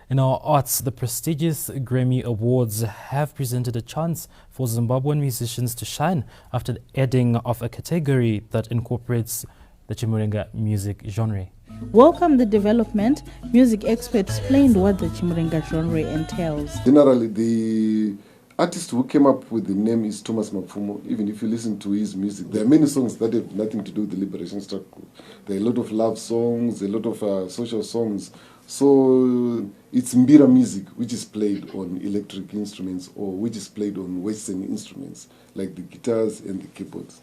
In our arts, the prestigious Grammy Awards have presented a chance for Zimbabwean musicians to shine after the adding of a category that incorporates the Chimurenga music genre. Welcome the development. Music experts explained what the Chimurenga genre entails. Generally, the artist who came up with the name is Thomas Mapfumo. Even if you listen to his music, there are many songs that have nothing to do with the liberation struggle. There are a lot of love songs, a lot of social songs. So it's Mbira music, which is played on electric instruments or which is played on Western instruments, like the guitars and the keyboards.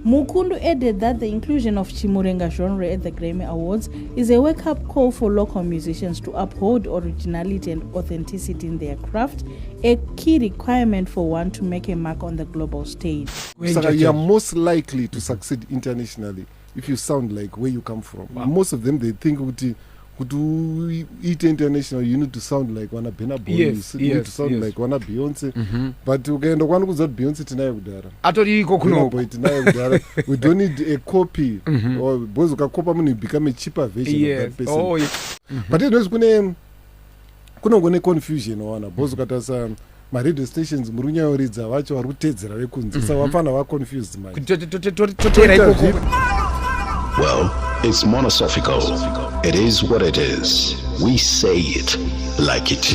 Mukundu added that the inclusion of Chimurenga genre at the Grammy Awards is a wake-up call for local musicians to uphold originality and authenticity in their craft, a key requirement for one to make a mark on the global stage. So you are most likely to succeed internationally if you sound like where you come from. Wow. Most of them, they think to eat international, you need to sound like Wana Bena Boy, you need to sound like Wana Beyonce. But ukaenda kwanu kuzoti Beyonce tinayo kudara. Atori iko kuno. Tinayo kudara. We don't need a copy. Or boys ukakopa muni become a cheaper version of that person. Oh, yes. But it knows kune confusion wana. Boys ukatasa ma radio stations murunya yoridza vacho vari kutedzera vekunzi. Saka vafana va confused man. Totera iko. Well, it's monosophical. It is what it is. We say it like it.